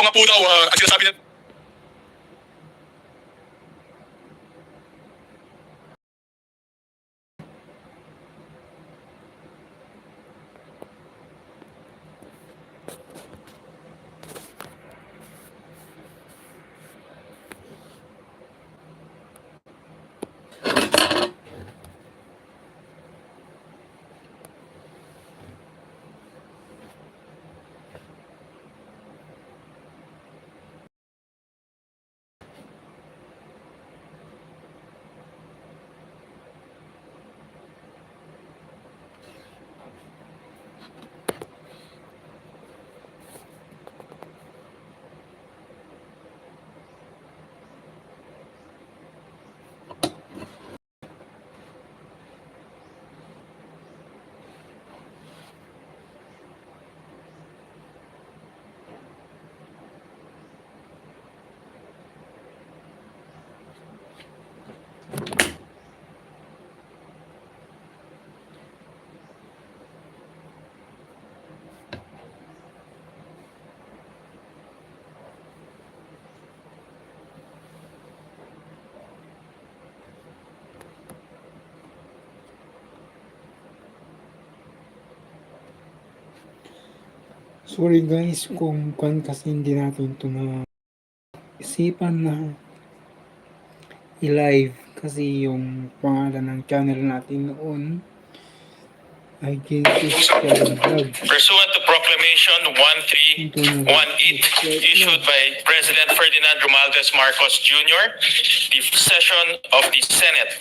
ikaw nga po daw, ang sinasabi niya. Sorry guys kung kasi hindi natin ito na isipan na i-live kasi yung pangalan ng channel natin noon ay Jesus Vlog. Pursuant to Proclamation 1318 issued by President Ferdinand Romualdez Marcos Jr., the session of the Senate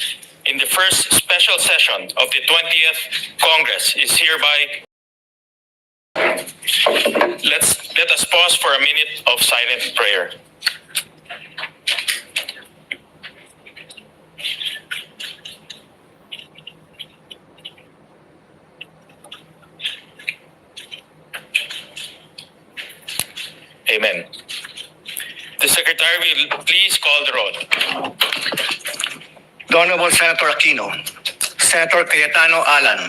in the first special session of the 20th Congress is hereby. Let us pause for a minute of silent prayer. Amen. The Secretary will please call the roll. The Honorable Senator Aquino, Senator Cayetano Alan,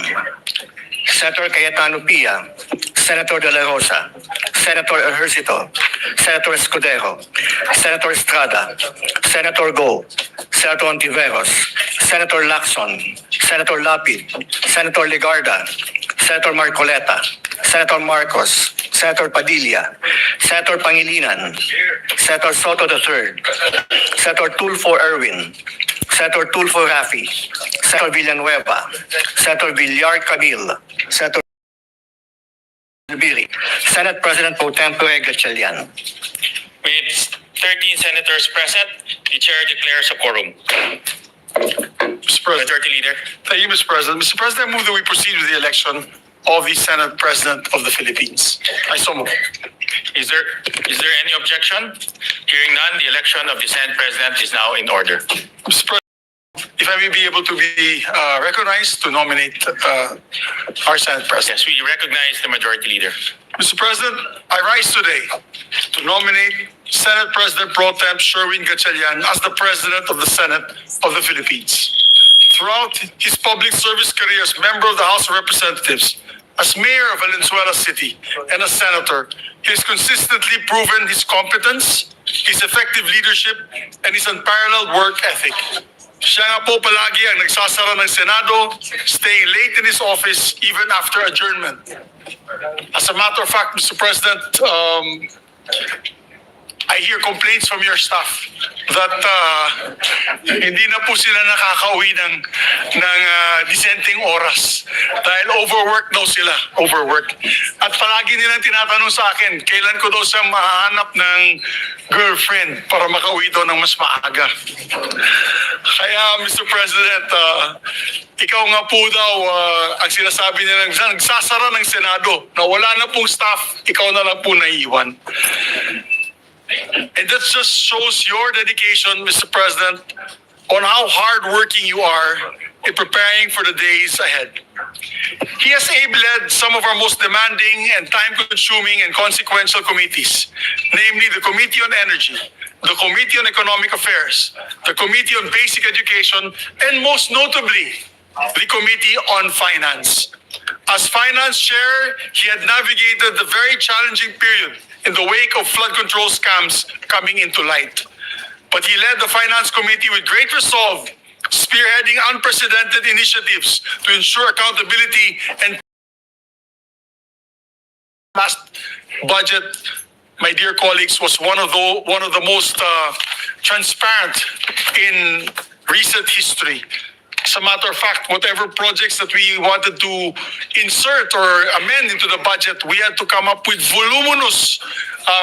Senator Cayetano Pia, Senator De La Rosa, Senator Ejercito, Senator Escudero, Senator Estrada, Senator Go, Senator Ontiveros, Senator Lacson, Senator Lapid, Senator Ligarda, Senator Marcoleta, Senator Marcos, Senator Padilla, Senator Pangilinan, Senator Soto III, Senator Tulfo Erwin, Senator Tulfo Rafi, Senator Villanueva, Senator Villar Camil, Senator Biri, Senate President Pro Tempore Gatchalian. With 13 senators present, the chair declares a quorum. Mr. President. Majority Leader. Thank you, Mr. President. Mr. President, I move that we proceed with the election of the Senate President of the Philippines. I so move. Is there any objection? Hearing none, the election of the Senate President is now in order. Mr. President, if I may be able to be recognized to nominate our Senate President. Yes, we recognize the Majority Leader. Mr. President, I rise today to nominate Senate President Pro Tem Sherwin Gatchalian as the President of the Senate of the Philippines. Throughout his public service career as member of the House of Representatives, as mayor of Valenzuela City, and as senator, he has consistently proven his competence, his effective leadership, and his unparalleled work ethic. Siya nga po palagi ang nagsasara ng Senado, staying late in his office even after adjournment. As a matter of fact, Mr. President, I hear complaints from your staff that hindi na po sila nakakauwi ng disenteng oras dahil overwork daw sila, overwork. At palagi nilang tinatanong sa akin, kailan ko daw siya mahanap ng girlfriend para makauwi daw ng mas maaga. Kaya Mr. President, ikaw nga po daw ang sinasabi nila nagsasara ng Senado na wala na pong staff, ikaw na lang po naiiwan. And that just shows your dedication, Mr. President, on how hardworking you are in preparing for the days ahead. He has led some of our most demanding and time-consuming and consequential committees, namely the Committee on Energy, the Committee on Economic Affairs, the Committee on Basic Education, and most notably, the Committee on Finance. As Finance Chair, he had navigated the very challenging period in the wake of flood control scams coming into light. But he led the Finance Committee with great resolve, spearheading unprecedented initiatives to ensure accountability. And last budget, my dear colleagues, was one of the most transparent in recent history. As a matter of fact, whatever projects that we wanted to insert or amend into the budget, we had to come up with voluminous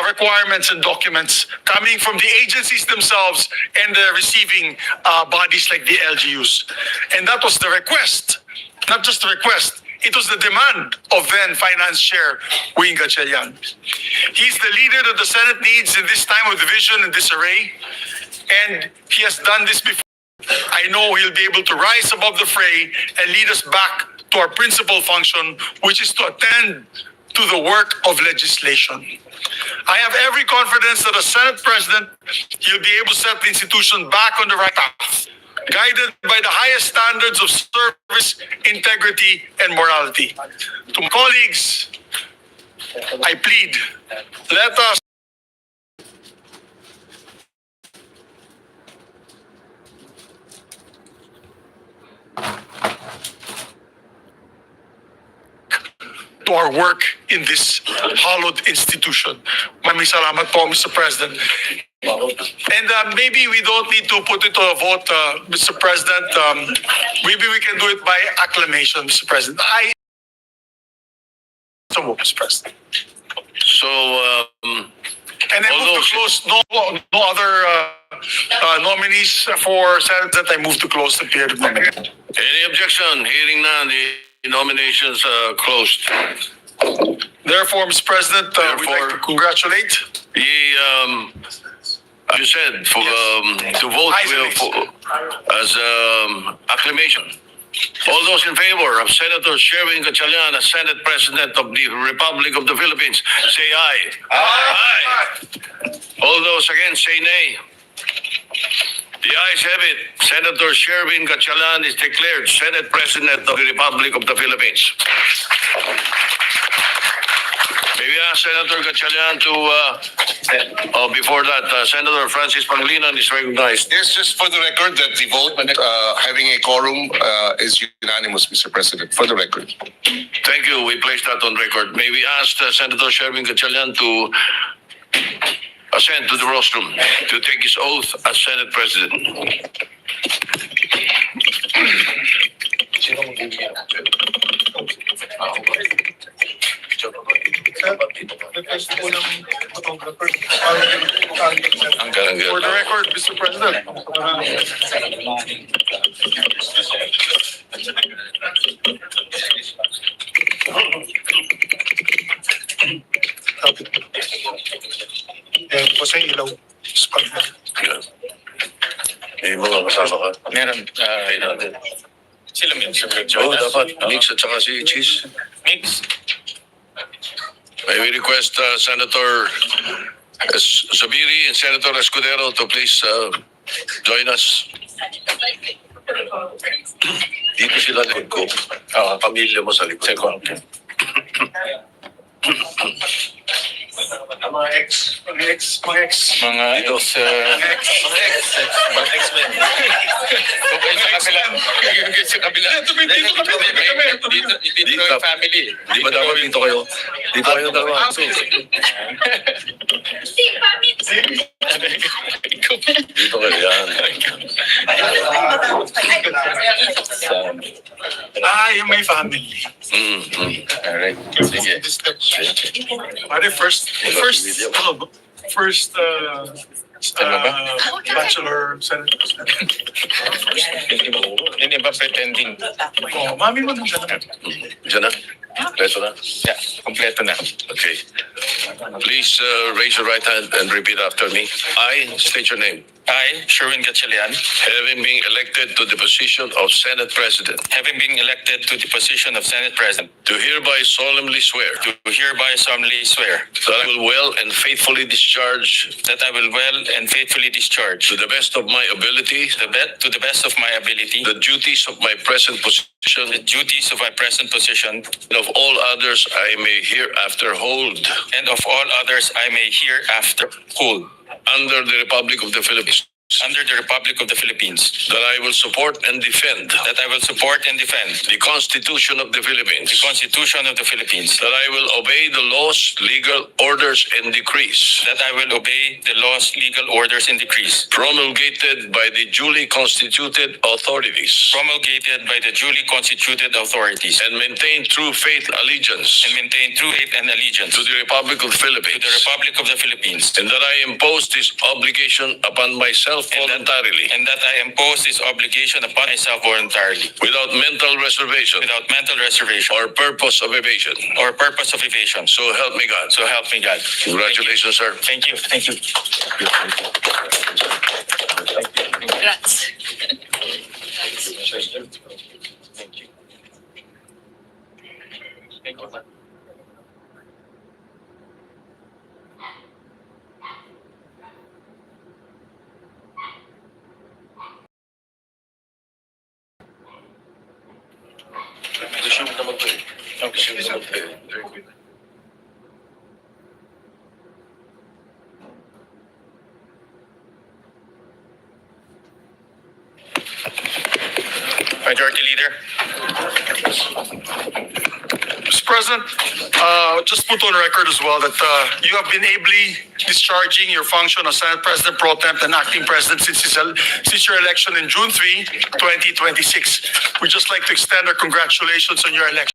requirements and documents coming from the agencies themselves and the receiving bodies like the LGUs. And that was the request, not just the request. It was the demand of then Finance Chair Wing Gatchalian. He's the leader that the Senate needs in this time of division and disarray, and he has done this before. I know he'll be able to rise above the fray and lead us back to our principal function, which is to attend to the work of legislation. I have every confidence that as Senate President, he'll be able to set the institution back on the right path, guided by the highest standards of service, integrity, and morality. To my colleagues, I plead, let us to our work in this hallowed institution. Maraming salamat po, Mr. President. And maybe we don't need to put it to a vote, Mr. President. Maybe we can do it by acclamation, Mr. President. So move, Mr. President. So, And I move to close. No other nominees for Senate. That I move to close the period of nomination. any objection? Hearing none, the nominations are closed. Therefore, Mr. President, we'd like to congratulate. You said to vote as acclamation. All those in favor of Senator Sherwin Gatchalian as Senate President of the Republic of the Philippines, say aye. Aye. All those against, say nay. The ayes have it. Senator Sherwin Gatchalian is declared Senate President of the Republic of the Philippines. May we ask Senator Gatchalian to, before that, Senator Francis Pangilinan is recognized. Yes, just for the record that the vote having a quorum is unanimous, Mr. President, for the record. Thank you. We place that on record. May we ask Senator Sherwin Gatchalian to ascend to the rostrum to take his oath as Senate President. For the record, Mr. President. Kasi ilaw. May mga kasama ka. Meron. Sila Mix. Oo, dapat. Mix at saka si Cheese. Mix. May we request Senator Zubiri and Senator Escudero to please join us. Dito sila likod ko. Pamilya mo sa likod ko. Mga ex. Mga ex-men. Okay, sa kabila. Sa kabila. Dito yung family. Di ba dapat dito kayo? Dito kayo dalawa. Dito kayo yan. Yung may family. Alright. Sige. Pare, first bachelor Senate. Hindi ba pretending? Oh, mami mo nung Diyan na? Peso na? Yeah, kompleto na. Okay. Please raise your right hand and repeat after me. I state your name. I, Sherwin Gatchalian, Having been elected to the position of Senate President, having been elected to the position of Senate President, do hereby solemnly swear do hereby solemnly swear that I will well and faithfully discharge that I will well and faithfully discharge to the best of my ability to the best of my ability the duties of my present position the duties of my present position and of all others I may hereafter hold. and of of all others I may hereafter hold under the Republic of the Philippines, under the Republic of the Philippines, that I will support and defend that I will support and defend the Constitution of the Philippines, the Constitution of the Philippines, that I will obey the laws, legal orders, and decrees that I will obey the laws, legal orders, and decrees promulgated by the duly constituted authorities, promulgated by the duly constituted authorities, and maintain true faith and allegiance and maintain true faith and allegiance to the Republic of the to Philippines, the Republic of the Philippines, and that I impose this obligation upon myself voluntarily, and that I impose this obligation upon myself voluntarily, without mental reservation without mental reservation or purpose of evasion. or purpose of evasion. So help me God. So help me God. Congratulations, sir. Thank you. Thank you. Congrats. Majority Leader. Mr. President, just put on record as well that you have been ably discharging your function as Senate President Pro Temp and Acting President since your election in June 3, 2026. We'd just like to extend our congratulations on your election,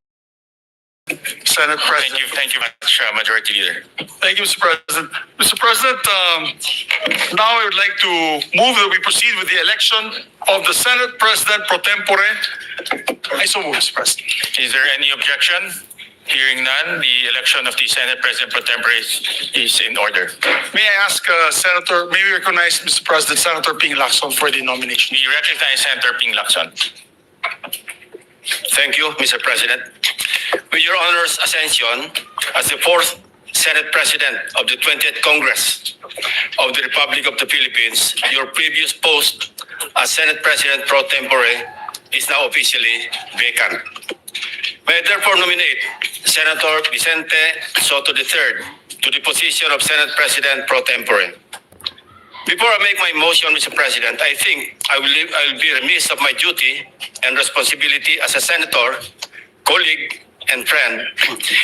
Senate President. Thank you much, Majority Leader. Thank you, Mr. President. Mr. President, now I would like to move that we proceed with the election of the Senate President Pro Tempore. I so move, Mr. President. Is there any objection? Hearing none, the election of the Senate President Pro Tempore is in order. May I ask may we recognize, Mr. President, Senator Ping Lacson for the nomination? We recognize Senator Ping Lacson. Thank you, Mr. President. With your honor's ascension as the fourth Senate President of the 20th Congress of the Republic of the Philippines, your previous post as Senate President Pro Tempore is now officially vacant. May I therefore nominate Senator Vicente Soto III to the position of Senate President Pro Tempore. Before I make my motion, Mr. President, I think I will be remiss of my duty and responsibility as a senator, colleague, and friend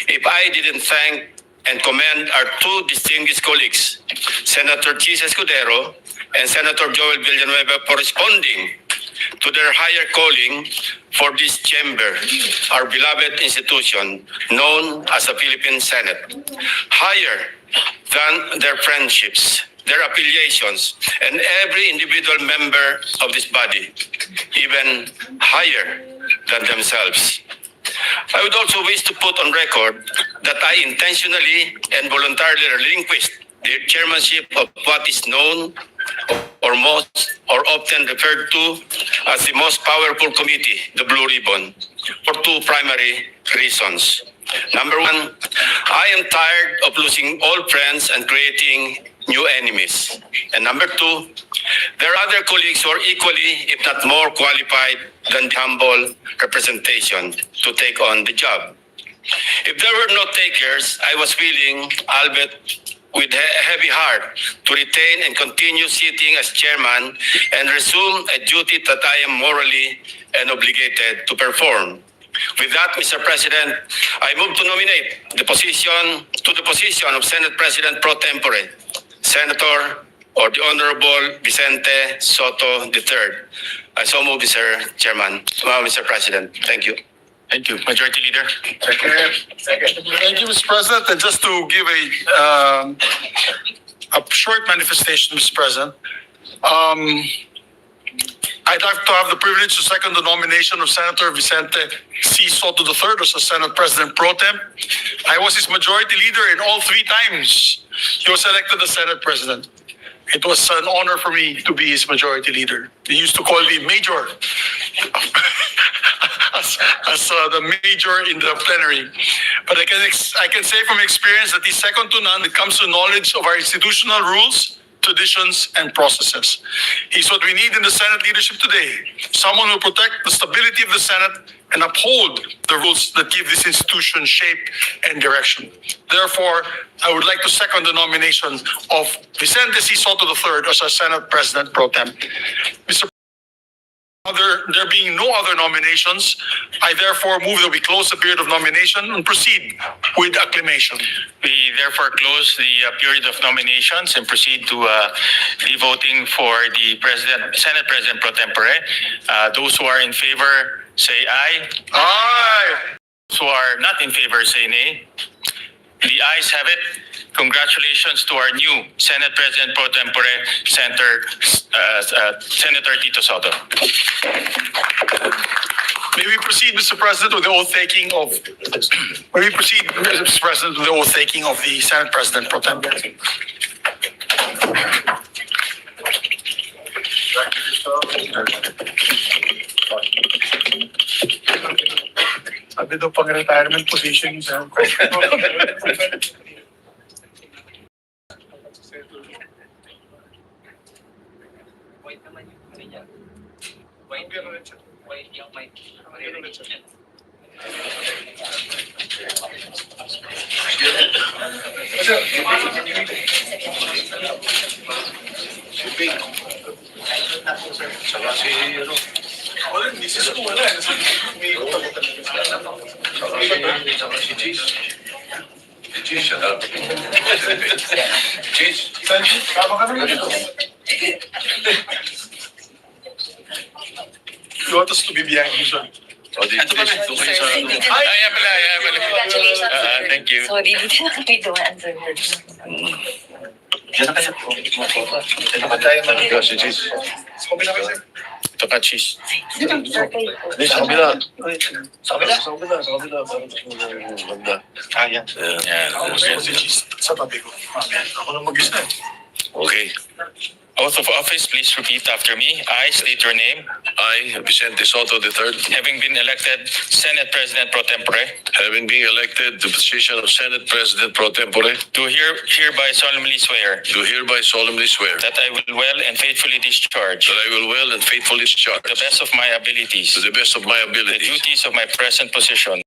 if I didn't thank and commend our two distinguished colleagues, Senator Chis Escudero and Senator Joel Villanueva, for responding to their higher calling for this chamber, our beloved institution known as the Philippine Senate, higher than their friendships, their affiliations, and every individual member of this body, even higher than themselves. I would also wish to put on record that I intentionally and voluntarily relinquished the chairmanship of what is known or often referred to as the most powerful committee, the Blue Ribbon, for two primary reasons. Number one, I am tired of losing old friends and creating new enemies. And number two, there are other colleagues who are equally, if not more qualified than the humble representation to take on the job. If there were no takers, I was willing, albeit with a heavy heart, to retain and continue sitting as chairman and resume a duty that I am morally and obligated to perform. With that, Mr. President, I move to nominate the position of Senate President Pro Tempore, Senator or the Honorable Vicente Soto III. I so move, Mr. Chairman. Mr. President, thank you. Thank you. Majority Leader. Thank you, Mr. President. And just to give a short manifestation, Mr. President, I'd like to have the privilege to second the nomination of Senator Vicente C. Soto III as a Senate President Pro Tem. I was his majority leader in all three times he was elected as Senate President. It was an honor for me to be his majority leader. They used to call me Major as the major in the plenary. But I can say from experience that he's second to none when it comes to knowledge of our institutional rules, traditions, and processes. He's what we need in the Senate leadership today. Someone who will protect the stability of the Senate and uphold the rules that give this institution shape and direction. Therefore, I would like to second the nomination of Vicente C. Soto III as our Senate President Pro Tem. Mr. There being no other nominations, I therefore move that we close the period of nomination and proceed with acclamation. We therefore close the period of nominations and proceed to the voting for the Senate President Pro Tempore. Those who are in favor say aye. Aye. Those who are not in favor say nay. The ayes have it. Congratulations to our new Senate President Pro Tempore, Senator Tito Soto. May we proceed, Mr. President, with the oath taking of. May we proceed, Mr. President, with the oath taking of the Senate President Pro Tempore. Sabi daw pang retirement position sa White naman yung ano niya. White yung mic. Wala, misis ko wala. Tama ka naman. You want us to be behind you, sir? Ito pala. Ay, ayan pala. Congratulations, sir. Thank you. Sorry, hindi na kami dumaan, sir. Ito ka, cheese. Sa kabila. Yan. Sa tabi ko. Ako na mag-isa. Okay. Oath of office, please repeat after me. I state your name. I, Vicente Soto III, Having been elected Senate President Pro Tempore, having been elected the position of Senate President Pro Tempore, do hereby solemnly swear do hereby solemnly swear that I will well and faithfully discharge that I will well and faithfully discharge to the best of my abilities to the best of my the abilities duties of my present position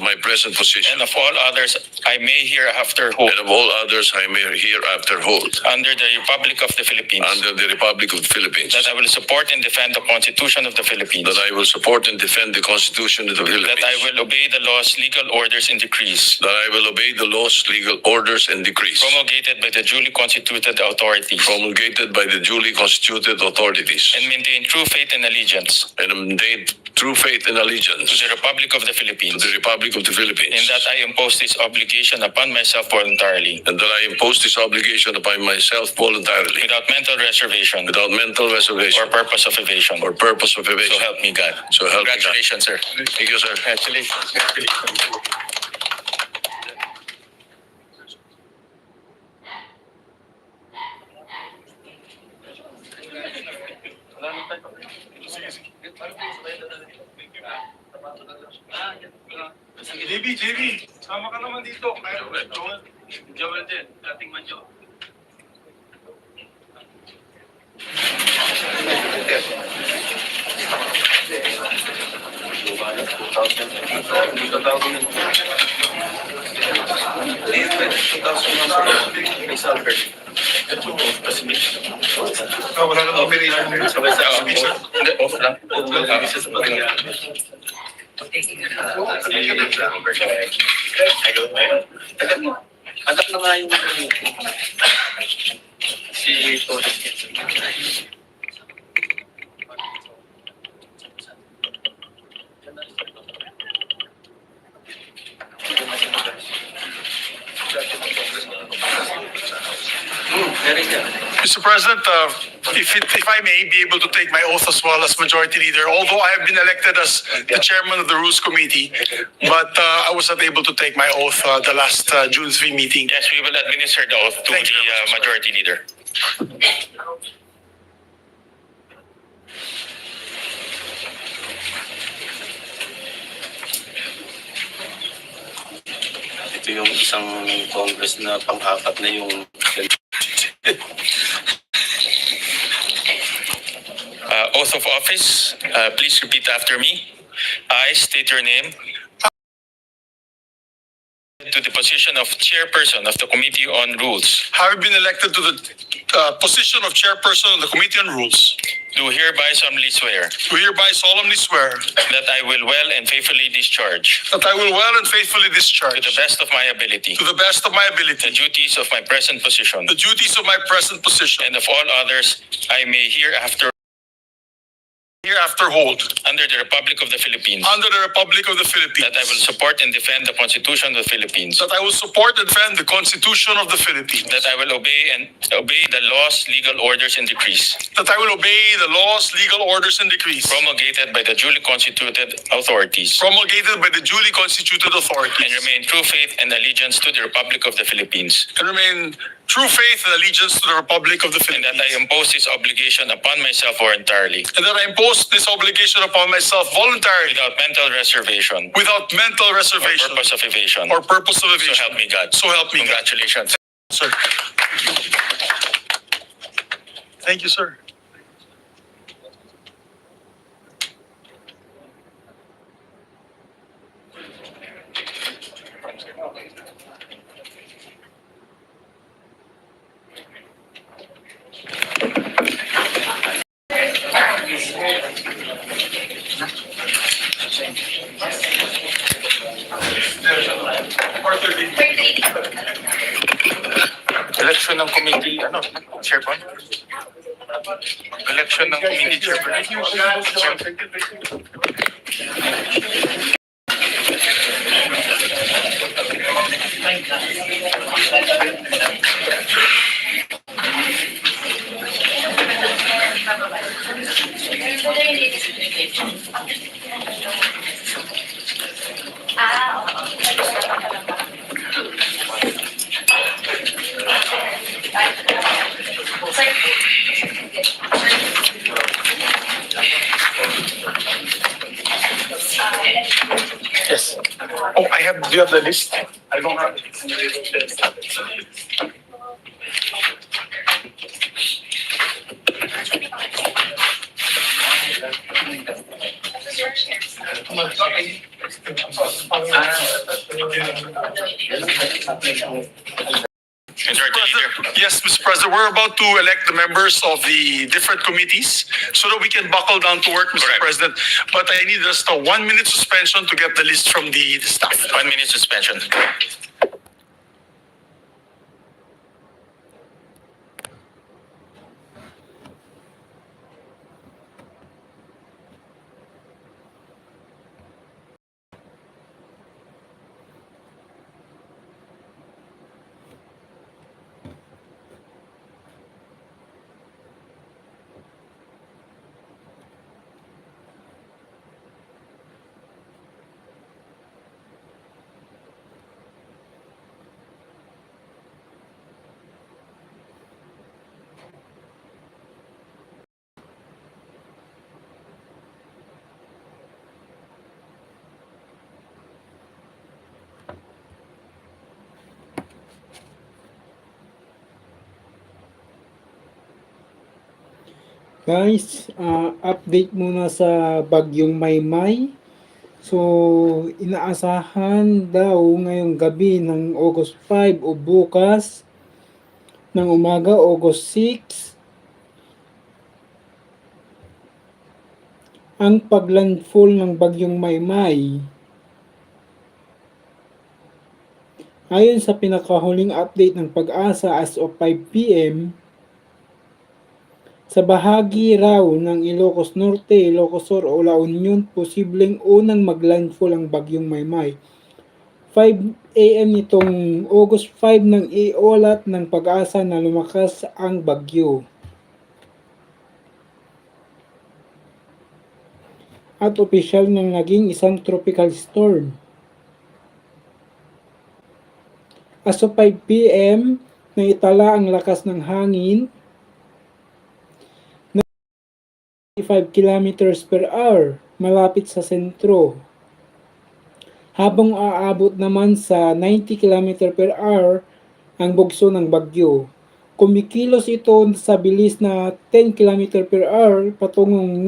my present position and of all others I may hereafter hold and of all others I may hereafter hold under the Republic of the Philippines, under the Republic of the Philippines, that I will support and defend the Constitution of the Philippines, that I will support and defend the Constitution of the Philippines, that I will obey the laws, legal orders, and decrees that I will obey the laws, legal orders, and decrees promulgated by the duly constituted authorities, promulgated by the duly constituted authorities, and maintain true faith and allegiance and maintain true faith and to allegiance the Republic of the to Philippines, the Republic of the Philippines, and that I impose this obligation upon myself voluntarily, and that I impose this obligation upon myself voluntarily, without mental reservation without mental reservation or purpose of evasion. or purpose of So evasion. help me God. So help me God. Congratulations, sir. Thank you, sir. Congratulations. JB, sama ka naman dito. Joel din, dating manjo. Wala nang operation. Hindi, off lang. Anak na nga yung si Tony. Mr. President, if I may be able to take my oath as well as Majority Leader, although I have been elected as the Chairman of the Rules Committee, but I was not able to take my oath the last June 3 meeting. Yes, we will administer the oath to Thank you the very much, sir. Majority Leader. Ito yung isang Congress na pang-apat na yung oath of office. Please repeat after me. I state your name. To the position of chairperson of the Committee on Rules. Having been elected to the position of chairperson of the Committee on Rules, Do hereby solemnly swear do hereby solemnly swear that I will well and faithfully discharge, that I will well and faithfully to the discharge, best of my ability, to the best of my the ability, duties of my present position, the duties of my present position, and of all others I may hereafter hold under the Republic of the Philippines. under the Republic of the Philippines. That I will support and defend the Constitution of the Philippines. That I will support and defend the Constitution of the Philippines. That I will obey the laws, legal orders, and decrees That I will obey the laws, legal orders, and decrees promulgated by the duly constituted authorities, promulgated by the duly constituted authorities, and remain true faith and allegiance to the Republic of the Philippines. and remain true faith and allegiance to the Republic of the And that Philippines. I impose this obligation upon myself voluntarily, And that I impose this obligation upon myself voluntarily, without mental reservation without mental or reservation purpose of evasion. or purpose of So evasion. help me God. So help me God. Congratulations. Sir. Thank you, sir. Election ng committee, chairman? Election ng committee chairman. Yes. Oh, do you have the list? I don't have it. Majority Leader. Yes, Mr. President, we're about to elect the members of the different committees so that we can buckle down to work, Mr. Correct. President. But I need just a 1 minute suspension to get the list from the staff. 1 minute suspension. Guys, update muna sa bagyong Maymay. So, inaasahan daw ngayong gabi ng August 5 o bukas ng umaga, August 6, ang paglandfall ng bagyong Maymay. Ayon sa pinakahuling update ng Pag-asa as of 5 p.m., sa bahagi raw ng Ilocos Norte, Ilocos Sur o La Union, posibleng unang maglandfall ang bagyong Maymay. 5 a.m. nitong August 5 nang iulat ng Pag-asa na lumakas ang bagyo. At opisyal nang naging isang tropical storm. As of 5 p.m., naitala ang lakas ng hangin 5 kilometers per hour malapit sa sentro, habang aabot naman sa 90 km per hour ang bugso ng bagyo kumikilos ito sa bilis na 10 km per hour patungong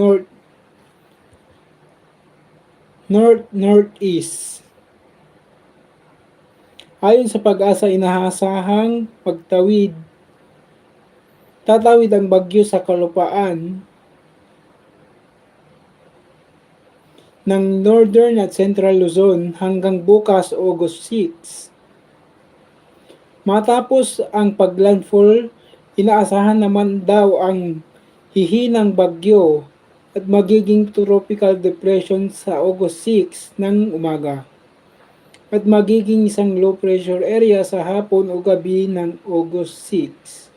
northeast. Ayon sa pag-asa, inahasahang tatawid ang bagyo sa kalupaan ng Northern at Central Luzon hanggang bukas August 6. Matapos ang paglandfall, inaasahan naman daw ang hihinang bagyo at magiging tropical depression sa August 6 ng umaga at magiging isang low pressure area sa hapon o gabi ng August 6.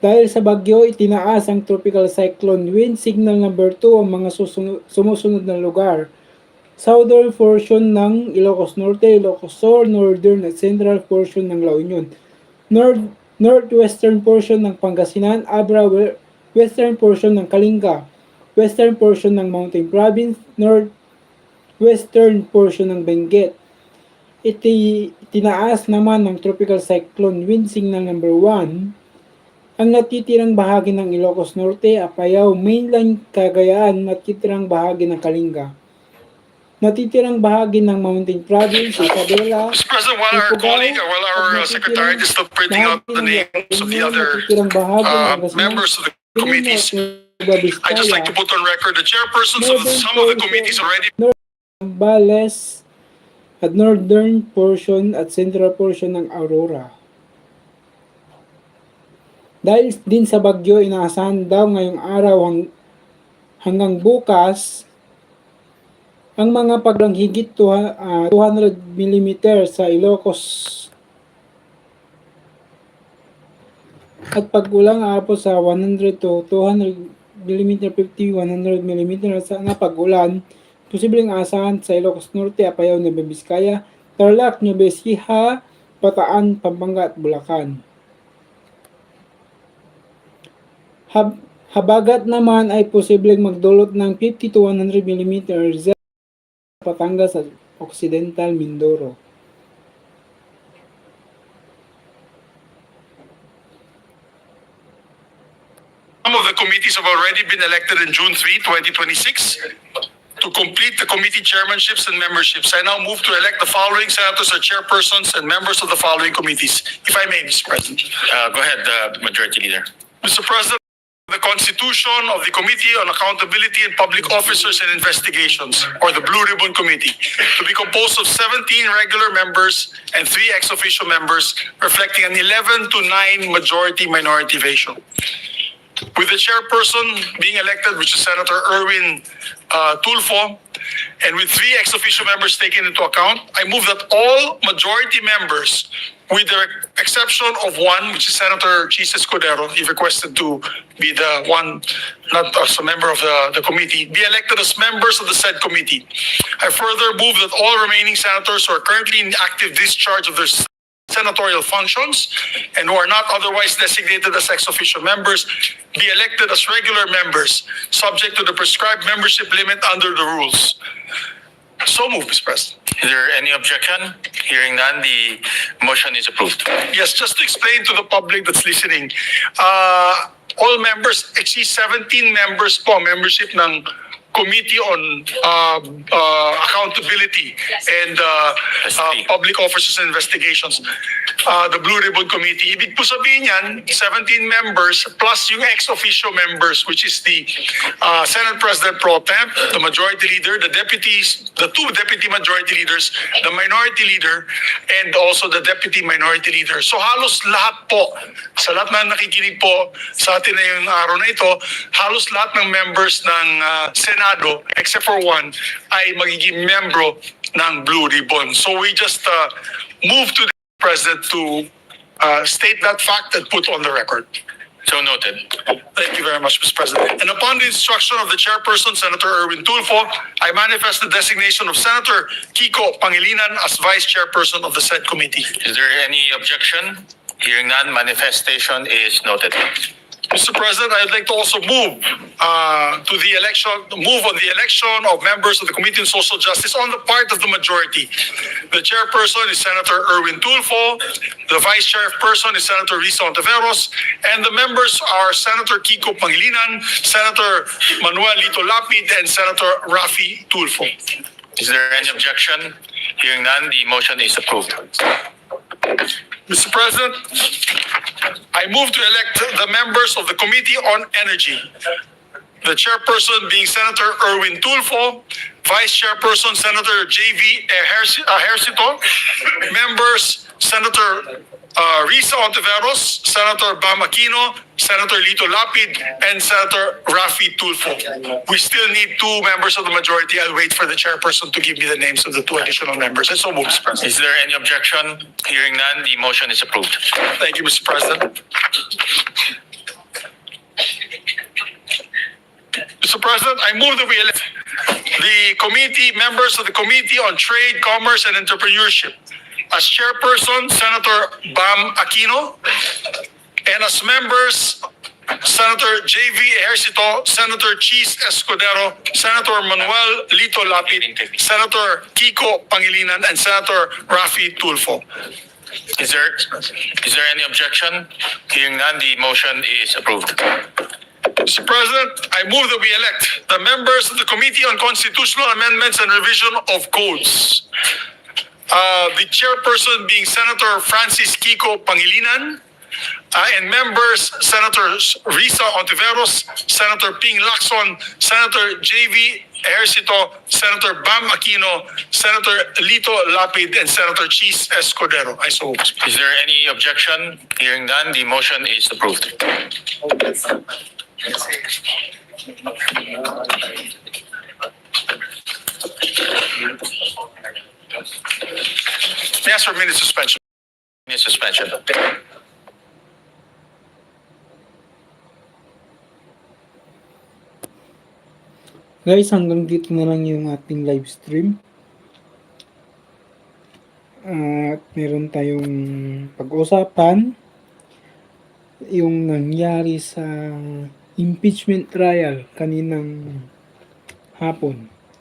Dahil sa bagyo, itinaas ang tropical cyclone wind signal number 2 ang mga sumusunod na lugar. Southern portion ng Ilocos Norte, Ilocos Sur, Northern at Central portion ng La Union. Northwestern portion ng Pangasinan, Abra, Western portion ng Kalinga, Western portion ng Mountain Province, Northwestern portion ng Benguet. Itinaas naman ng tropical cyclone wind signal number 1 ang natitirang bahagi ng Ilocos Norte, Apayao, mainland Cagayan, natitirang bahagi ng Kalinga, natitirang bahagi ng Mountain Province, Isabela, Mr. President, while our colleague, or while our secretary is still printing out the names of the other members of the committees, I just like to put on record the chairpersons of some of the committees already. Zambales at northern portion at central portion ng Aurora. Dahil din sa bagyo, inaasahan daw ngayong araw hanggang bukas ang mga paglang higit 200 mm sa Ilocos at pag-ulang aabot sa 100 to 200 mm, 50, 100 mm na pag-ulan. Posibleng asahan sa Ilocos Norte, Apayao, Nueva Vizcaya, Tarlac, Nueva Ecija, Bataan, Pampanga at Bulacan. Habagat naman ay posibleng magdulot ng 50 to 100 mm sa Batangas at Occidental Mindoro. Some of the committees have already been elected in June 3, 2026. To complete the committee chairmanships and memberships, I now move to elect the following senators as chairpersons and members of the following committees. If I may, Mr. President. Go ahead, Majority Leader. Mr. President, the Constitution of the Committee on Accountability and Public Officers and Investigations, or the Blue Ribbon Committee, to be composed of 17 regular members and 3 ex officio members, reflecting an 11 to 9 majority-minority ratio. With the chairperson being elected, which is Senator Erwin Tulfo, and with 3 ex officio members taken into account, I move that all majority members, with the exception of one, which is Senator Chis Escudero, he requested to be the one, not as a member of the committee, be elected as members of the said committee. I further move that all remaining senators who are currently in active discharge of their senatorial functions and who are not otherwise designated as ex officio members be elected as regular members, subject to the prescribed membership limit under the rules. So moved, Mr. President. Is there any objection? Hearing none, the motion is approved. Yes, just to explain to the public that's listening, all members, actually 17 members po, membership ng Committee on Accountability and Public Officers and Investigations, the Blue Ribbon Committee. Ibig po sabihin yan, 17 members plus yung ex officio members, which is the Senate President Pro Temp, the Majority Leader, the deputies, the 2 Deputy Majority Leaders, the Minority Leader, and also the Deputy Minority Leader. So halos lahat po, sa lahat na nakikinig po sa atin na yung araw na ito, halos lahat ng members ng Senado, except for one, ay magiging membro ng Blue Ribbon. So we just move to the President to state that fact and put on the record. So noted. Thank you very much, Mr. President. And upon the instruction of the chairperson, Senator Erwin Tulfo, I manifest the designation of Senator Kiko Pangilinan as vice chairperson of the said committee. Is there any objection? Hearing none, manifestation is noted. Mr. President, I'd like to also move to the election, move on the election of members of the Committee on Social Justice on the part of the majority. The chairperson is Senator Erwin Tulfo, the vice chairperson is Senator Risa Ontiveros, and the members are Senator Kiko Pangilinan, Senator Manuel Lito Lapid, and Senator Rafi Tulfo. Is there any objection? Hearing none, the motion is approved. Mr. President, I move to elect the members of the Committee on Energy. The chairperson being Senator Erwin Tulfo, vice chairperson Senator J.V. Ejercito, members Senator Risa Ontiveros, Senator Bam Aquino, Senator Lito Lapid, and Senator Rafi Tulfo. We still need 2 members of the majority. I'll wait for the chairperson to give me the names of the 2 additional members. And so move, Mr. President. Is there any objection? Hearing none, the motion is approved. Thank you, Mr. President. Mr. President, I move that we elect the committee, members of the Committee on Trade, Commerce, and Entrepreneurship. As chairperson, Senator Bam Aquino, and as members, Senator J.V. Ejercito, Senator Cheese Escudero, Senator Manuel Lito Lapid, Senator Kiko Pangilinan, and Senator Rafi Tulfo. Is there any objection? Hearing none, the motion is approved. Mr. President, I move that we elect the members of the Committee on Constitutional Amendments and Revision of Codes. The chairperson being Senator Francis Kiko Pangilinan, and members Senators Risa Ontiveros, Senator Ping Lacson, Senator J.V. Ejercito, Senator Bam Aquino, Senator Lito Lapid, and Senator Cheese Escudero. I so move. Is there any objection? Hearing none, the motion is approved. May I ask for a minute suspension? Suspension. Guys, hanggang dito na lang yung ating live stream. At meron tayong pag-usapan yung nangyari sa impeachment trial kaninang hapon.